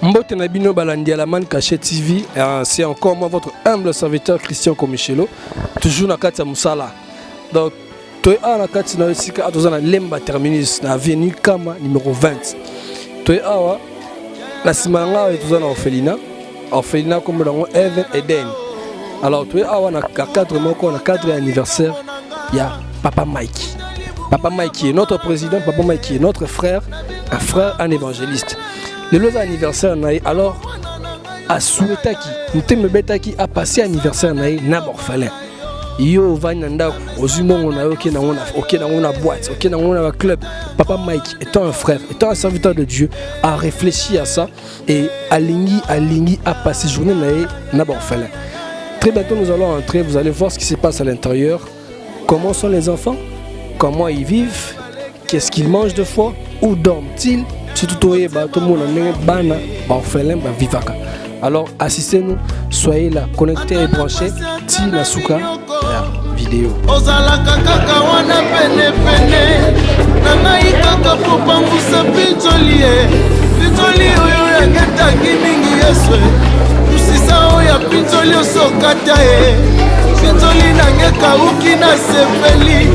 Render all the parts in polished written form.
Mbote Nabino Balandi à la Man Caché TV, c'est encore moi votre humble serviteur Christian Komichelo, toujours dans Katia Moussala. Donc, tu es à la Katia Nausika, à la Lemba Terminus, dans l'avenue Kama numéro 20. Tu es à la Simanga et tout ça dans Orphelina comme dans Even Eden. Alors, tu es à la 4 mois, on a 4 anniversaire, il y a Papa Mike. Papa Mike est notre président, Papa Mike est notre frère, un évangéliste. Le lot anniversaire alors a souhaité qui a passé anniversaire na orphelin. Yo vananda ozumongo na OK na boîte, OK na club. Papa Mike étant un frère, étant un serviteur de Dieu a réfléchi à ça et aligni a passé journée na orphelin. Très bientôt nous allons entrer, vous allez voir ce qui se passe à l'intérieur. Comment sont les enfants? Comment ils vivent? Qu'est-ce qu'ils mangent de fois? Où dorment-ils? Surtout tout le monde bana orphelin vivaka. Alors assistez-nous, soyez là, connectés et branchés. Ti la souka la vidéo. Ozalaka kaka wana pene pene. Nangai kaka popangusa pinzoli oyo yangetaki mingi yeswe. Usisa oya pinzoli osokata pinzoli nangeka uki na sepeli.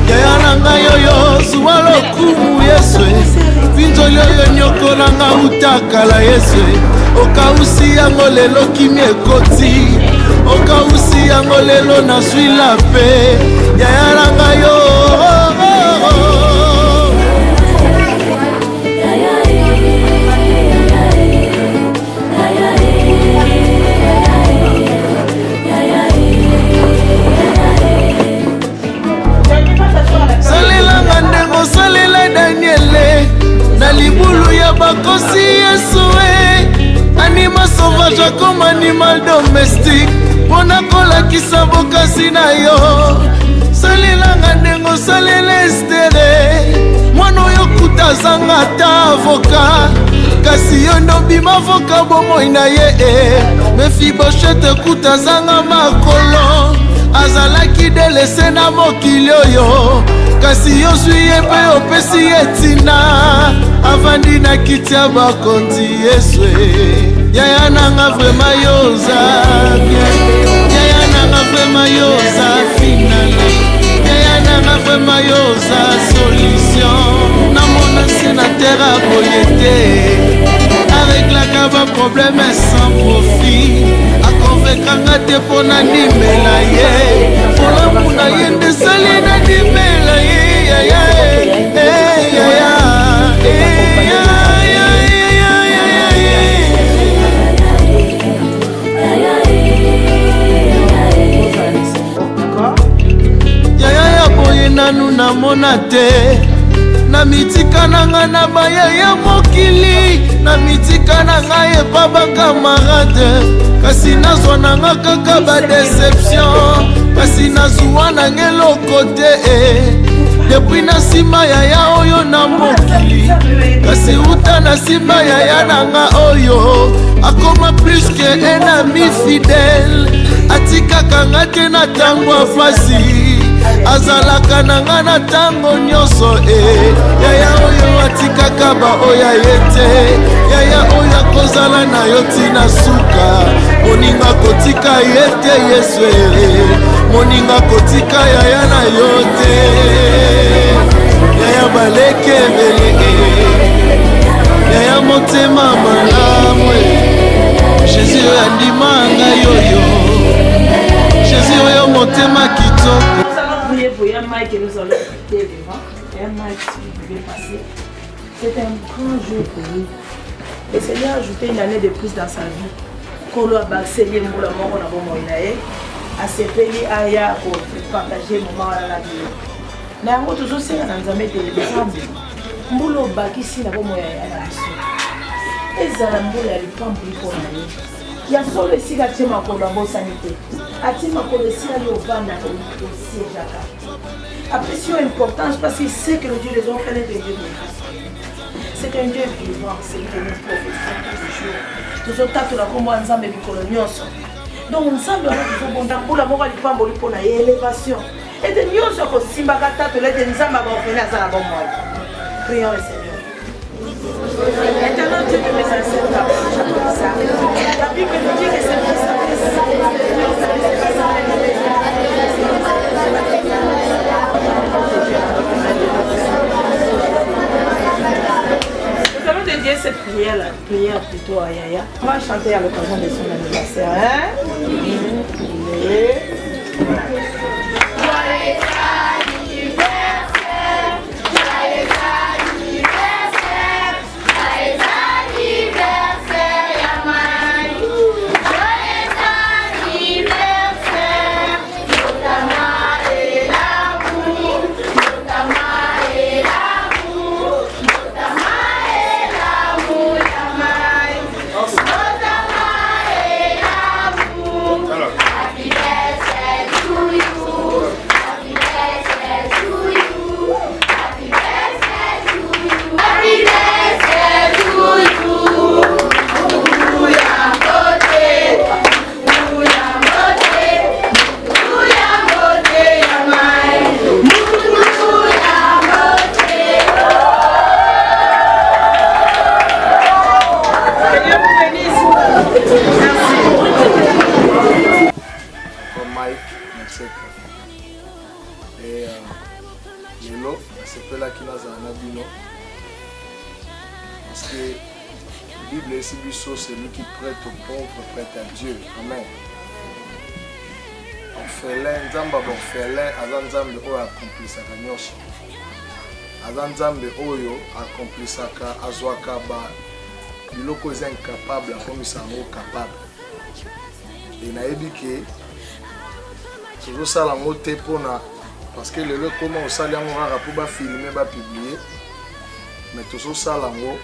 Yaya nanga yoyo suwalo kumu yeswe. Pinzoli oyo nyokola nga utakala yeswe. Okausi yango lelo kimie koti. Okausi yango lelo na swila pe. Yaya nanga yo. Salela Daniele na libulu ya bakosi Yesue. Anima sauvage comme animal domestique. Pona kolakisa bokasi na yo. Salela ndengo salela estere. Mwana oyo kutazanga ta avoka. Kasi yo ndo bima avoka bomo ina ye. Mephibosheth kutazanga makolo. Azalaki delese na mokili oyo. Kasi yo sui epe opesi etina. Avandi na kiti ya bakonzi yeswe. Yaya nanga vrema yoza Yaya nanga vrema yoza finale. Yaya nanga vrema yoza solution. Namona sénateur à boyete. Avec la kaba problème sans profit. Akonvekanga te pona nimela ye. Pola muna yende sali na nimela ye. Nanu na mona te. Na mitika nanga na baya ya mokili. Na mitika nanga epa ba camarade. Kasi nazwa nanga kaka ba déception. Kasi nazwa nanga lokote depuis na sima ya oyo na mokili. Kasi uta na sima ya nanga oyo. Akoma plus que un ami fidèle. Atika kanga te na tango afasi. Azalaka nanga na tango nyoso Yaya oyo atikaka ba oya yete. Yaya oyo kozala na yo tina suka. Moninga kotika yete yeswe. Moninga kotika yaya na yote. Yaya baleke vele. Yaya motema malamu. Jésus andimanga yoyo. Jésus oyo motema kitoko. Voyez Mike et nous allons quitter devant. Et Mike, si vous pouvez passer. C'est un grand jour pour nous. Le Seigneur a ajouté une année de plus dans sa vie. Kolo a bakseli mboula moko na bomo inae. A sepeli aya pour partager moment à la vie. Na yango toujours c'est na nzambe te exemple. Mbulo bakisi na bomo ya na biso. Ezala mbulo ya lipambu lipo na ye. Ya solo esika tie makolo abosani te. Ati makolo esika yo vanda au siège à cap. Apprécions importance parce qu'il sait que le Dieu des enfants est un Dieu de grâce. C'est un Dieu vivant, c'est un Dieu prophétique tous les jours. Nous sommes tous là comme ensemble et coloniaux. Donc ensemble on a toujours bon temps pour la mort à l'ipambo lipo na élévation. Et de nous sommes simba kata to les ensemble à bon faire ça la bonne moi. Prions le Seigneur. Maintenant, Dieu me met ça, j'appelle ça. La Bible me dit que c'est pour ça. Nous allons dédier cette prière plutôt à Yaya. On va chanter à l'occasion de son anniversaire. Hein? Celui qui prête aux pauvres prête à Dieu. Amen. Orphelin, Nzamba orphelin, aza Nzambe oyo accomplisaka nyonso. Aza Nzambe oyo accomplisaka azwaka ba biloko eza incapable akomisa yango capable. Et nayebi ke tozosala yango te mpona parce que lelo ekoma osali yango kaka mpo bafilme bapublie mais tozosala yango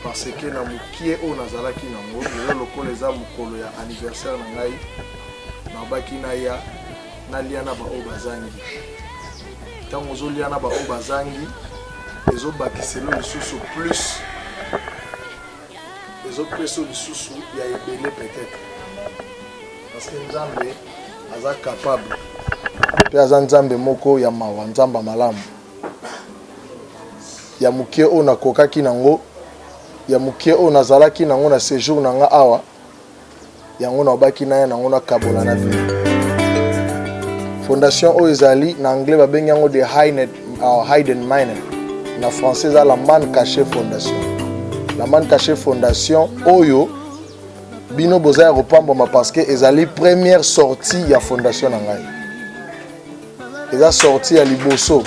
parce que na mokie oyo nazalaki nango lelo lokola eza mokolo ya anniversaire na ngai nabaki naya nalia na baoyo bazangi ntango ozolia na baoyo bazangi ezobakiselo lisusu plus ezopeso lisusu ya ebele peut-être parce que Nzambe aza capable mpe aza Nzambe moko ya mawa Nzamba malamu ya mokie oyo nakokaki nango ya mokie oyo nazalaki nango na séjour na nga awa yango nabaki na ye nango nakabola na vie fondation oyo ezali na anglais babengi yango de hidden mine na français eza la man caché fondation la man caché fondation oyo bino boza ya kopambwama parce que ezali première sortie ya fondation na ngai eza sortie ya liboso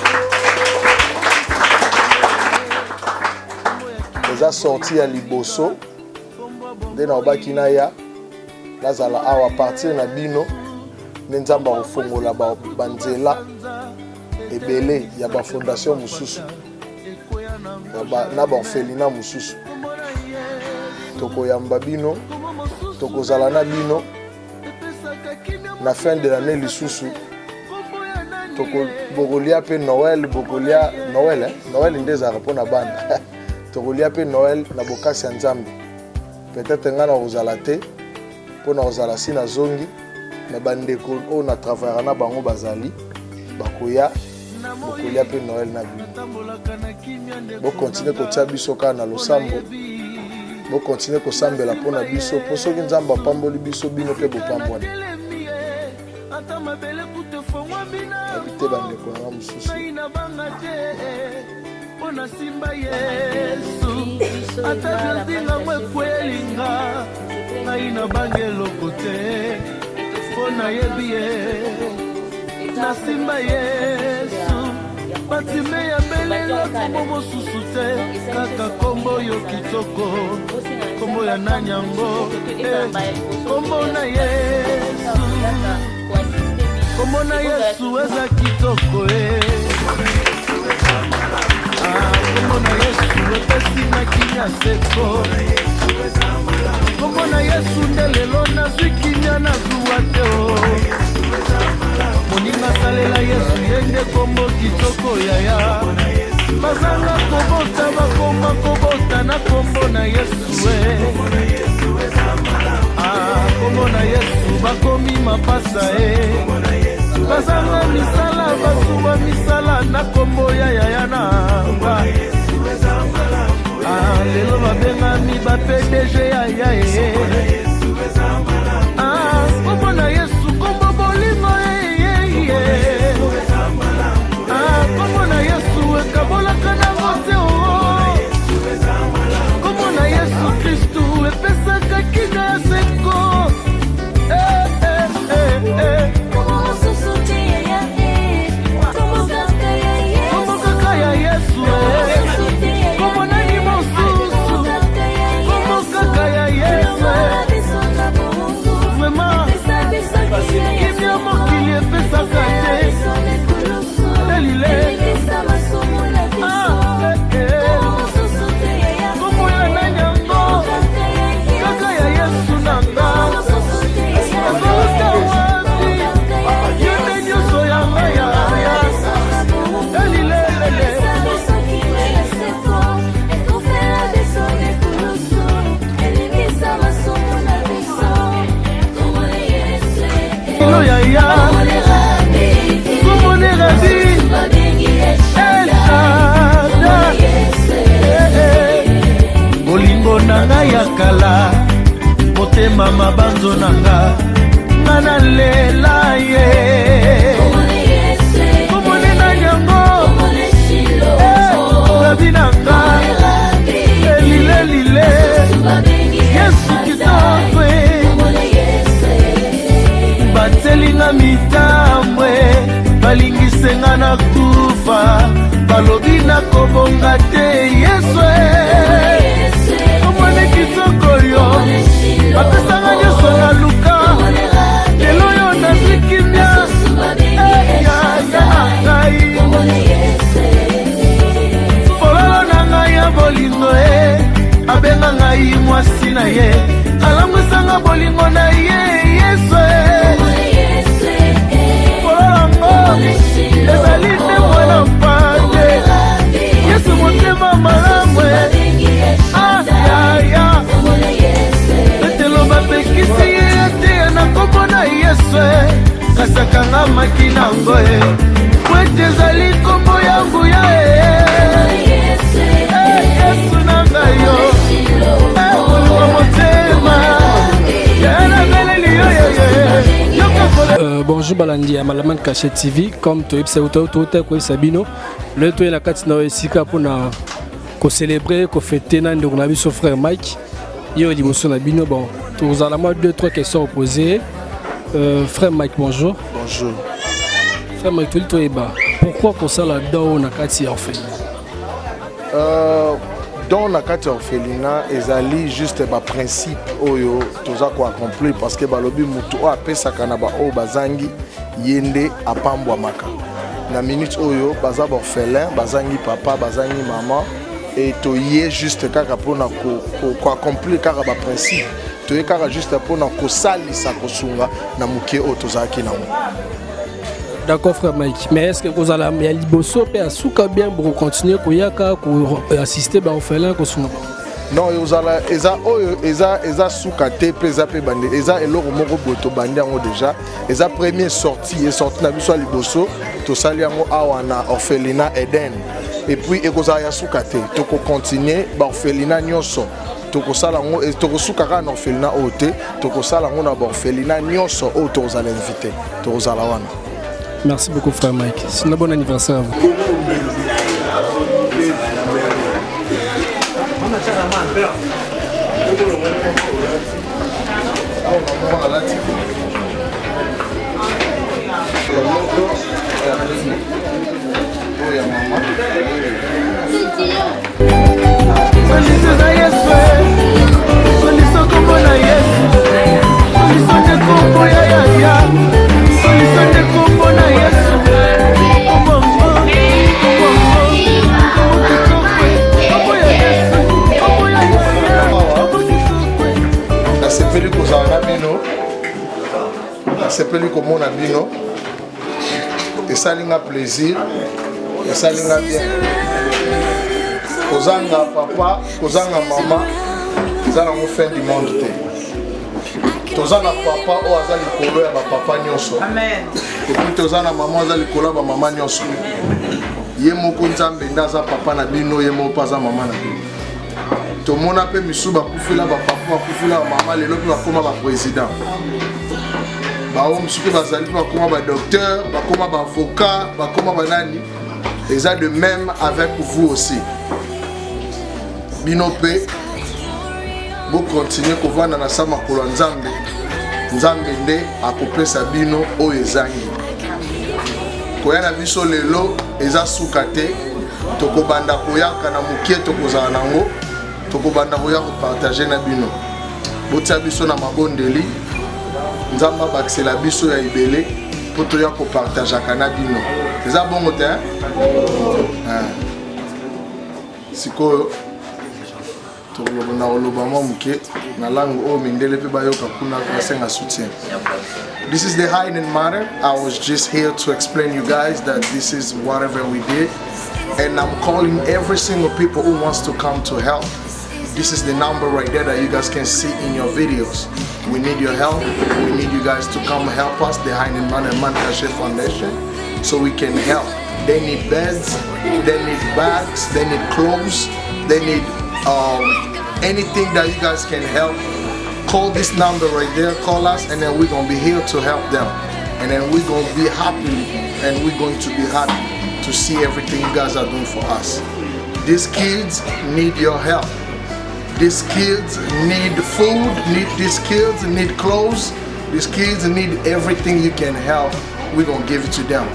eza sorti ya liboso nde na obaki na ya nazala awa partir na bino nde Nzambe akofongola banzela ebele ya bafondation mosusu na baorphelina mosusu tokoyamba bino tokozala na bino na fin de l'année lisusu bokolia mpe Noël bokolia Noël nde ezalaka mpo na bana tokolia pe Noël na bokasi ya Nzambe peut-être nga na kozala te mpo na kozala si na zongi na bandeko oyo na travaillera na bango bazali bakoya bokolia pe Noël na bino bokontinue kotia biso kaka na losambo bokontinue kosambela mpo na biso mpo soki Nzambe apamboli biso bino mpe bopambwana abite bandeko nanga mosusu Pona simba Yesu ata byozinga mwekwelinga ngai na bangelo kote pona yebiye na simba Yesu batime ya belelo kombo mosusu te kaka kombo yo kitoko kombo ya nanyango kombo na Yesu kombo na Yesu eza kitoko Kombo na Yesu epesi na kinya seko Kombo na Yesu ndelelo nazwi kinya na zuwa te Moninga salela Yesu yende kombo kitoko yaya Bazanga kobota bakoma kobota na kombo na Yesu Kombo na Yesu bakomi mapasa Bazanga misala basuwa misala na kombo ya yaya na Kombo na Yesu, kombo bolingo kombo na Yesu, ekabolaka na mote kombo na Yesu Kristu, epesaka kinga ya seko. Kombo kaka ya Yesu, kombo nani mosusu, kombo kaka ya Yesu. Vraiment, kimia mokili epesaka te. Elile kombo ya nani yango, kaka ya Yesu nanga. Ezoluka wapi, yonde nyonso yanga ya elilelele. Kilo ya ya, kombo ne rabi, El Shaddai. Bolingo nanga ya kala, motema mabanzo nanga, ngana lela ye. Kombo ne na nyango, rabi nanga, elilelile, Yesu kitokwe. Batelinga mitambwe, balingisenga na kufa, balobi na kobonga te Yesu. Komone kitoko yo, bapesanga nyonso na luka, lelo yo nazikimia, ya ngai. Fololo na ngai ya bolingo abenga ngai mwasi na ye, alangwisanga bolingo na ye Yesu. Ezali te mwana mpande, Yesu motema malamu. Ayaya, etelo bapekisi ye te na kombo na Yesu. Kasakanga maki nango kwete ezali kombo yangu ya Yesu nanga yo, bolingo motema yana beleli yo. Bonjour Balandi à Malaman Cachet TV, comme tu es au Sabino, le tour est la carte na Esika pour célébrer, fêter notre frère Mike. Il y a l'émotion na Bino. Bon, nous allons 2-3 questions posées. Frère Mike, bonjour. Bonjour. Frère Mike, tu es bas. Pourquoi qu'on s'en la dans la carte orpheline? Dans la carte orphelinat, ezali juste ba principe oyo toza ko accomplir parce que balobi mutu o apesaka na ba o bazangi yende apambwa maka. Na minute oyo baza orphelin, bazangi papa, bazangi maman et to yé juste kaka pona ko accomplir kaka ba principe. To yé kaka juste pona ko salisa ko sunga na muke o tozaki na mo. D'accord frère Mike, mais est-ce que vous allez à Liboso et à Souka bien pour continuer pour assister aux orphelins? Non, eza Souka te pesa pe bande, eza eloko moko boto bande yango déjà, eza première sortie na biso à Liboso, to sali yango awa na orphelinat Eden. Et puis ekozala ya Souka te, to ko continuer ba orphelinat nyonso. Toko sala ngo toko Souka ka na orphelinat ote, toko sala ngo na ba orphelinat nyonso o to zala invité, to zala wana. Merci beaucoup frère Mike. C'est un bon anniversaire à vous. Sepeli komona bino, esalinga plaisir, esalinga bien. Kozanga papa, kozanga mama, ezala ngo fin du monde te. Tozana papa o azali kolo ya ba papa nyonso. Amen. Et puis tozana mama azali kolo ya ba mama nyonso. Ye moko nzambe ndaza papa na bino, ye moko paza mama na bino. tomona pe misu bakufila bapapa bakufila bamama lelo mpe bakoma baprésident bao misu mpe bazali mpe bakoma badocteur bakoma baavocat bakoma banani eza de même avec vous aussi bino mpe bokontinue kovanda na sa makolo ya nzambe nzambe nde akopesa bino oyo ezangi koya na biso lelo eza suka te tokobanda koyaka na mokie tokozala nango tokobanda koya kopartage na bino botia biso na mabondeli nzambe abakisela biso ya ebele mpo toya kopartageaka na bino eza bongo te sikoyo tokoloba mwa moke na langue oyo mindele mpe bayoka kuna basenga soutien. This is the hiding matter. I was just here to explain you guys that this is whatever we did, and I'm calling every single people who wants to come to help. This is the number right there that you guys can see in your videos. We need your help. We need you guys to come help us, the Hiding Man and Man Caché Foundation, so we can help. They need beds, they need bags, they need clothes, they need anything that you guys can help. Call this number right there, call us, and then we're gonna be here to help them. And then we're gonna be happy, and we're going to be happy to see everything you guys are doing for us. These kids need your help. These kids need food, these kids need clothes, these kids need everything you can help. We're gonna give it to them.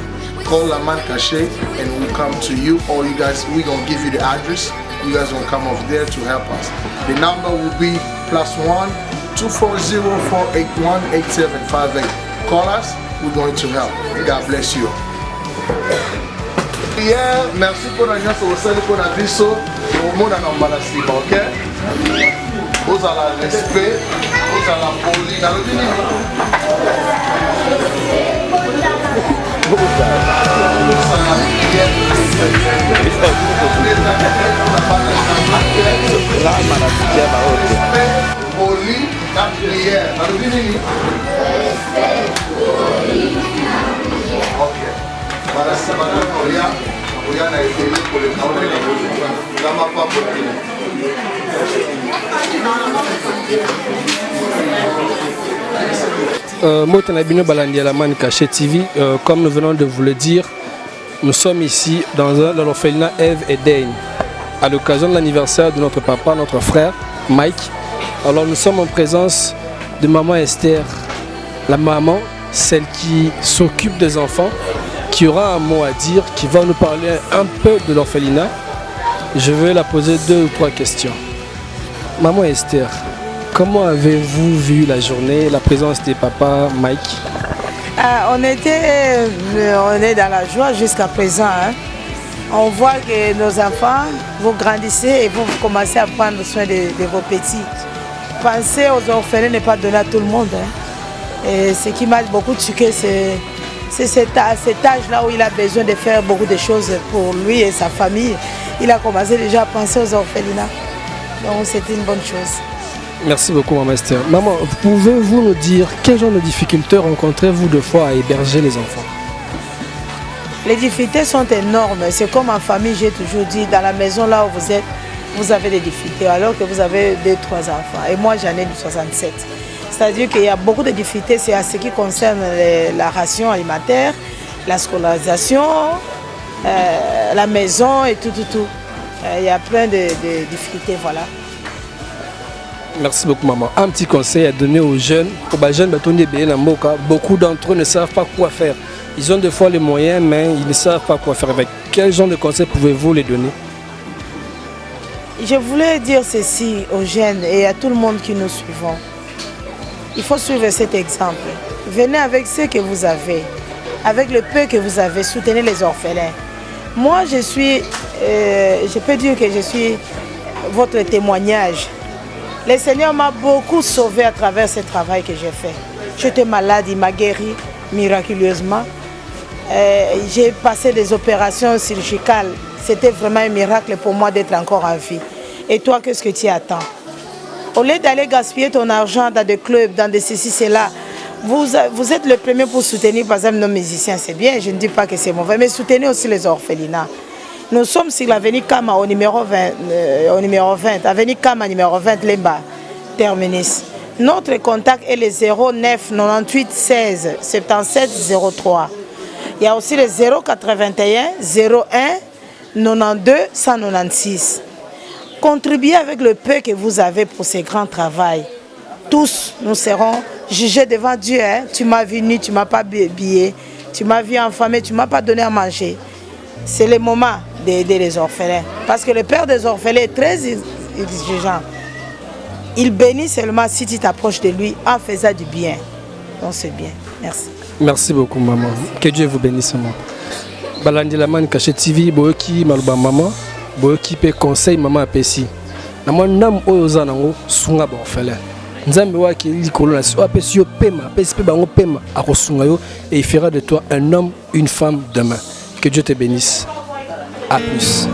Call La Man Caché and we'll come to you, or you guys, we're gonna give you the address. You guys will come over there to help us. The number will be +1 240 481 8758. Call us, we're going to help. God bless you. Yeah, merci pour la chance pour la vie. Au monde en embarrassé, ok? Vous avez le respect, vous avez la police. Motanabino Balandi à la Man Caché TV, comme nous venons de vous le dire, nous sommes ici dans l'orphelinat Eve et Dane à l'occasion de l'anniversaire de notre papa, notre frère Mike. Alors nous sommes en présence de maman Esther, la maman, celle qui s'occupe des enfants, qui aura un mot à dire, qui va nous parler un peu de l'orphelinat. Je vais la poser 2 ou 3 questions. Maman Esther, comment avez-vous vu la journée, la présence de papa Mike? On est dans la joie jusqu'à présent. Hein. On voit que nos enfants, vous grandissez et vous commencez à prendre soin de vos petits. Pensez aux orphelins n'est pas donné à tout le monde. Hein. Et ce qui m'a beaucoup tué, c'est cet âge-là où il a besoin de faire beaucoup de choses pour lui et sa famille. Il a commencé déjà à penser aux orphelinats. Donc c'était une bonne chose. Merci beaucoup, Maman Esther. Maman, pouvez-vous nous dire quel genre de difficultés rencontrez-vous de fois à héberger les enfants? Les difficultés sont énormes. C'est comme en famille, j'ai toujours dit, dans la maison là où vous êtes, vous avez des difficultés, alors que vous avez 2-3 enfants. Et moi, j'en ai 67. C'est-à-dire qu'il y a beaucoup de difficultés, c'est à ce qui concerne la ration alimentaire, la scolarisation, la maison et tout. Il y a plein de difficultés, voilà. Merci beaucoup, maman. Un petit conseil à donner aux jeunes. Beaucoup d'entre eux ne savent pas quoi faire. Ils ont des fois les moyens, mais ils ne savent pas quoi faire avec. Quel genre de conseils pouvez-vous les donner? Je voulais dire ceci aux jeunes et à tout le monde qui nous suivons. Il faut suivre cet exemple. Venez avec ce que vous avez, avec le peu que vous avez, soutenez les orphelins. Moi, je peux dire que je suis votre témoignage. Le Seigneur m'a beaucoup sauvé à travers ce travail que j'ai fait. J'étais malade, il m'a guéri miraculeusement. J'ai passé des opérations chirurgicales. C'était vraiment un miracle pour moi d'être encore en vie. Et toi, qu'est-ce que tu attends? Au lieu d'aller gaspiller ton argent dans des clubs, dans des ceci, cela, vous êtes le premier pour soutenir, par exemple, nos musiciens. C'est bien, je ne dis pas que c'est mauvais, mais soutenez aussi les orphelinats. Nous sommes sur l'avenue Kama au numéro 20, avenue Kama numéro 20, Lemba, terminus. Notre contact est le 09 98 16 77 03. Il y a aussi le 081 01 92 196. Contribuez avec le peu que vous avez pour ce grand travail. Tous, nous serons jugés devant Dieu. Hein? Tu m'as vu nu, tu ne m'as pas habillé, tu m'as vu enfamé, tu ne m'as pas donné à manger. C'est le moment d'aider les orphelins. Parce que le père des orphelins est très exigeant. Il bénit seulement si tu t'approches de lui en faisant du bien. Donc c'est bien. Merci. Merci beaucoup, maman. Que Dieu vous bénisse, maman. Balandilaman Caché TV, Boyoki, Maluba maman, Boyoki pe conseil maman apesi. Namon nam oyozanango sunga ba orphelin. Nzambe waki likolo na so apesi yo pema, apesi pe bango pema akosunga yo et il fera de toi un homme, une femme demain. Que Dieu te bénisse. À plus.